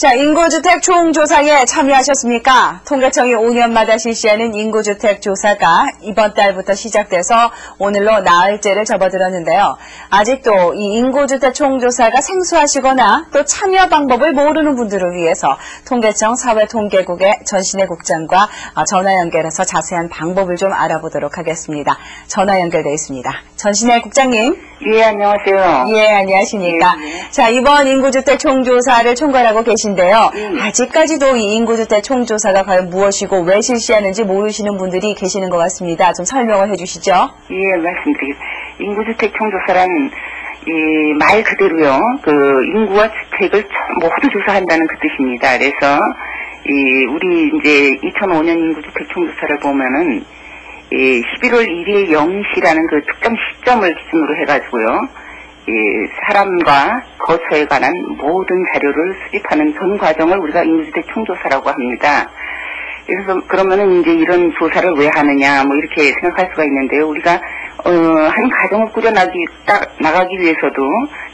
자, 인구주택 총조사에 참여하셨습니까? 통계청이 5년마다 실시하는 인구주택 조사가 이번 달부터 시작돼서 오늘로 나흘째를 접어들었는데요. 아직도 이 인구주택 총조사가 생소하시거나 또 참여 방법을 모르는 분들을 위해서 통계청 사회통계국의 전신혜 국장과 전화 연결해서 자세한 방법을 좀 알아보도록 하겠습니다. 전화 연결되어 있습니다. 전신혜 국장님. 예, 안녕하세요. 예, 안녕하십니까. 예. 자, 이번 인구주택 총조사를 총괄하고 계신데요. 아직까지도 이 인구주택 총조사가 과연 무엇이고 왜 실시하는지 모르시는 분들이 계시는 것 같습니다. 좀 설명을 해주시죠. 예, 말씀드리겠습니다. 인구주택 총조사란 말 그대로요. 그 인구와 주택을 모두 조사한다는 그 뜻입니다. 그래서 우리 이제 2005년 인구주택 총조사를 보면은 11월 1일 0시라는 그 특정 시점을 기준으로 해가지고요. 사람과 거처에 관한 모든 자료를 수집하는 전 과정을 우리가 인구주택 총조사라고 합니다. 그래서 그러면은 이제 이런 조사를 왜 하느냐 뭐 이렇게 생각할 수가 있는데요. 우리가 한 가정을 꾸려 나가기 위해서도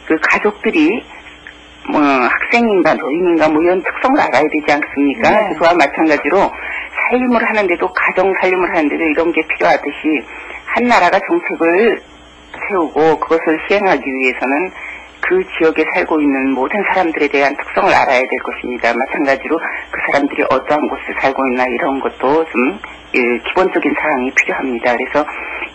그 가족들이 뭐 학생인가 노인인가 뭐 이런 특성을 알아야 되지 않습니까? 네. 그와 마찬가지로 살림을 하는데도 가정 살림을 하는데도 이런 게 필요하듯이 한 나라가 정책을 세우고 그것을 시행하기 위해서는 그 지역에 살고 있는 모든 사람들에 대한 특성을 알아야 될 것입니다. 마찬가지로 그 사람들이 어떠한 곳에 살고 있나 이런 것도 좀 기본적인 사항이 필요합니다. 그래서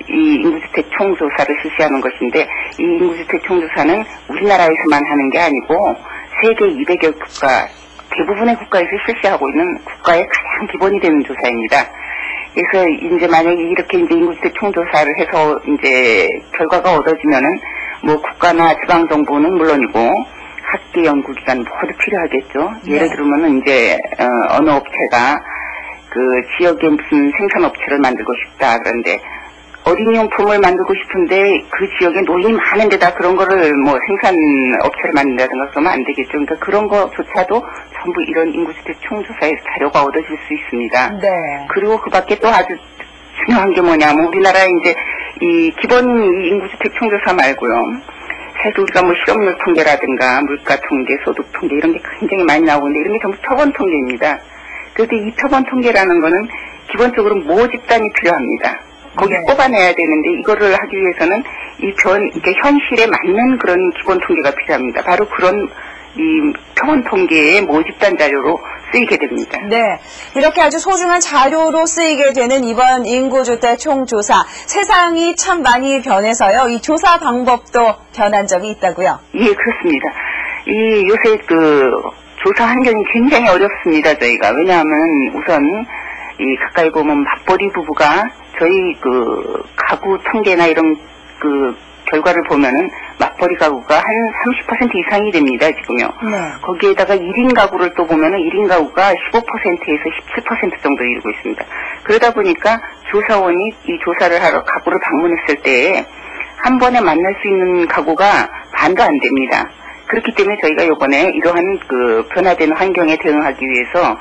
이 인구주택 총조사를 실시하는 것인데 이 인구주택 총조사는 우리나라에서만 하는 게 아니고 세계 200여 국가 대부분의 국가에서 실시하고 있는 국가의 가장 기본이 되는 조사입니다. 그래서 이제 만약에 이렇게 이제 인구주택 총조사를 해서 이제 결과가 얻어지면은 뭐 국가나 지방 정부는 물론이고 학계 연구기관 모두 필요하겠죠. 네. 예를 들면은 이제 어느 업체가 그 지역에 무슨 생산업체를 만들고 싶다 그런데 어린이용품을 만들고 싶은데 그 지역에 노인이 많은 데다 그런 거를 뭐 생산업체를 만든다든가 그러면 안 되겠죠. 그러니까 그런 거조차도 전부 이런 인구주택 총조사에서 자료가 얻어질 수 있습니다. 네. 그리고 그 밖에 또 아주 중요한 게 뭐냐면 우리나라에 이제 이 기본 인구주택 총조사 말고요. 사실 우리가 뭐 실업률 통계라든가 물가 통계, 소득 통계 이런 게 굉장히 많이 나오는데 이런 게 전부 표본 통계입니다. 그런데 이 표본 통계라는 거는 기본적으로 모집단이 필요합니다. 거기 네. 뽑아내야 되는데 이거를 하기 위해서는 이게 현실에 맞는 그런 기본 통계가 필요합니다. 바로 그런 이 표본 통계의 모집단 자료로 쓰이게 됩니다. 네. 이렇게 아주 소중한 자료로 쓰이게 되는 이번 인구주택 총조사. 세상이 참 많이 변해서요. 이 조사 방법도 변한 점이 있다고요? 예, 그렇습니다. 요새 그 조사 환경이 굉장히 어렵습니다, 저희가. 왜냐하면 우선 가까이 보면 맞벌이 부부가 저희 그 가구 통계나 이런 그 결과를 보면은 맞벌이 가구가 한 30% 이상이 됩니다, 지금요. 네. 거기에다가 1인 가구를 또 보면은 1인 가구가 15%에서 17% 정도 이루고 있습니다. 그러다 보니까 조사원이 이 조사를 하러 가구를 방문했을 때 한 번에 만날 수 있는 가구가 반도 안 됩니다. 그렇기 때문에 저희가 이번에 이러한 그 변화되는 환경에 대응하기 위해서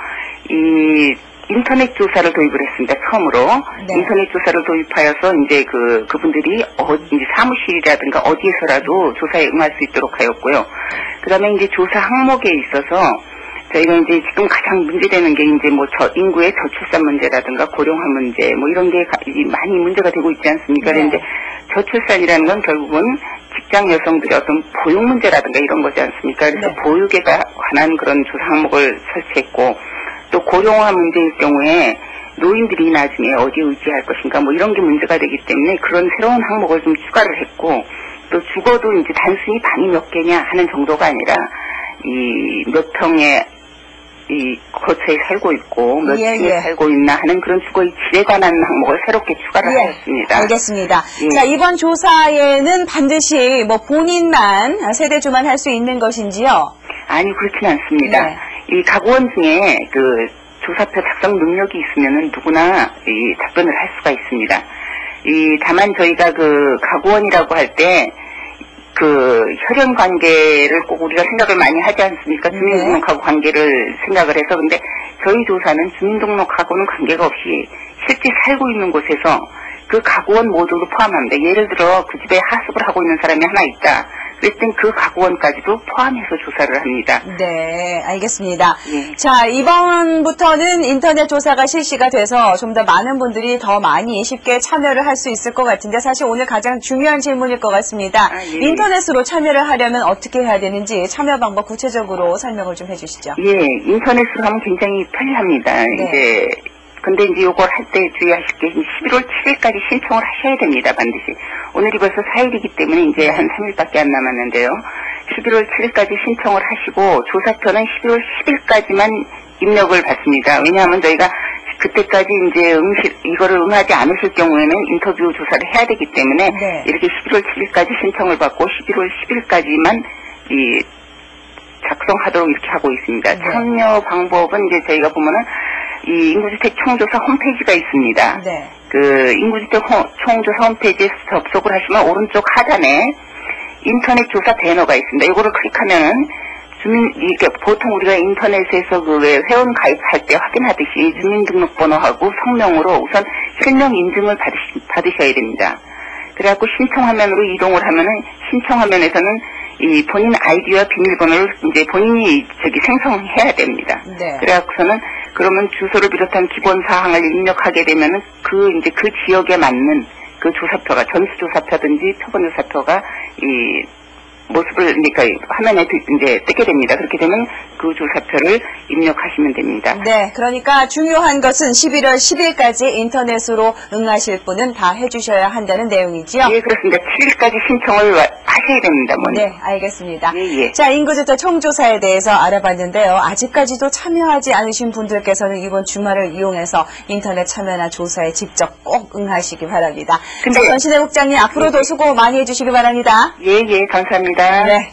인터넷 조사를 도입을 했습니다. 처음으로. 네. 인터넷 조사를 도입하여서 이제 그분들이 이제 사무실이라든가 어디에서라도 조사에 응할 수 있도록 하였고요. 그다음에 이제 조사 항목에 있어서 저희가 이제 지금 가장 문제되는 게 이제 뭐 인구의 저출산 문제라든가 고령화 문제 뭐 이런 게 많이 문제가 되고 있지 않습니까? 네. 그런데 저출산이라는 건 결국은 직장 여성들의 어떤 보육 문제라든가 이런 거지 않습니까? 그래서 네. 보육에 관한 그런 조사 항목을 설치했고 또 고령화 문제일 경우에 노인들이 나중에 어디에 의지할 것인가 뭐 이런 게 문제가 되기 때문에 그런 새로운 항목을 좀 추가를 했고 또 주거도 이제 단순히 방이 몇 개냐 하는 정도가 아니라 몇 평의 거처에 살고 있고 몇 층에 살고 있나 하는 그런 주거의 질에 관한 항목을 새롭게 추가를 하였습니다. 알겠습니다. 예. 자, 이번 조사에는 반드시 뭐 본인만 세대주만 할 수 있는 것인지요? 아니 그렇지는 않습니다. 네. 이 가구원 중에 그 조사표 작성 능력이 있으면은 누구나 답변을 할 수가 있습니다. 다만 저희가 그 가구원이라고 할 때 그 혈연 관계를 꼭 우리가 생각을 많이 하지 않습니까? 주민등록하고 관계를 생각을 해서 근데 저희 조사는 주민등록하고는 관계가 없이 실제 살고 있는 곳에서 그 가구원 모두를 포함합니다. 예를 들어 그 집에 하숙을 하고 있는 사람이 하나 있다. 그랬더니 그 가구원까지도 포함해서 조사를 합니다. 네, 알겠습니다. 예. 자, 이번부터는 인터넷 조사가 실시가 돼서 좀 더 많은 분들이 더 많이 쉽게 참여를 할 수 있을 것 같은데 사실 오늘 가장 중요한 질문일 것 같습니다. 예. 인터넷으로 참여를 하려면 어떻게 해야 되는지 참여 방법 구체적으로 설명을 좀 해주시죠. 예, 인터넷으로 하면 굉장히 편리합니다. 네. 근데 이제 요걸 할 때 주의하실 게 11월 7일까지 신청을 하셔야 됩니다, 반드시. 오늘이 벌써 4일이기 때문에 이제 한 3일밖에 안 남았는데요. 11월 7일까지 신청을 하시고 조사표는 11월 10일까지만 입력을 받습니다. 왜냐하면 저희가 그때까지 이제 이거를 응하지 않으실 경우에는 인터뷰 조사를 해야 되기 때문에 네. 이렇게 11월 7일까지 신청을 받고 11월 10일까지만 작성하도록 이렇게 하고 있습니다. 네. 참여 방법은 이제 저희가 보면은 이 인구주택 총조사 홈페이지가 있습니다. 네. 그 인구주택 총조사 홈페이지에 접속을 하시면 오른쪽 하단에 인터넷 조사 배너가 있습니다. 이거를 클릭하면은 이게 보통 우리가 인터넷에서 그 왜 회원 가입할 때 확인하듯이 주민등록번호하고 성명으로 우선 실명 인증을 받으셔야 됩니다. 그래갖고 신청 화면으로 이동을 하면은 신청 화면에서는 이 본인 아이디와 비밀번호를 이제 본인이 생성해야 됩니다. 네. 그래갖고서는 그러면 주소를 비롯한 기본 사항을 입력하게 되면은 그 지역에 맞는 그 조사표가 전수조사표든지 표본조사표가 이 모습을 그러니까 화면에 이제 뜨게 됩니다. 그렇게 되면 그 조사표를 입력하시면 됩니다. 네, 그러니까 중요한 것은 11월 10일까지 인터넷으로 응하실 분은 다 해주셔야 한다는 내용이지요. 예, 그렇습니다. 7일까지 신청을 하셔야 됩니다. 먼저. 네, 알겠습니다. 예, 예. 자, 인구주택 총조사에 대해서 알아봤는데요. 아직까지도 참여하지 않으신 분들께서는 이번 주말을 이용해서 인터넷 참여나 조사에 직접 꼭 응하시기 바랍니다. 근데- 전신혜 국장님 앞으로도 수고 많이 해주시기 바랍니다. 예, 예, 감사합니다. 네.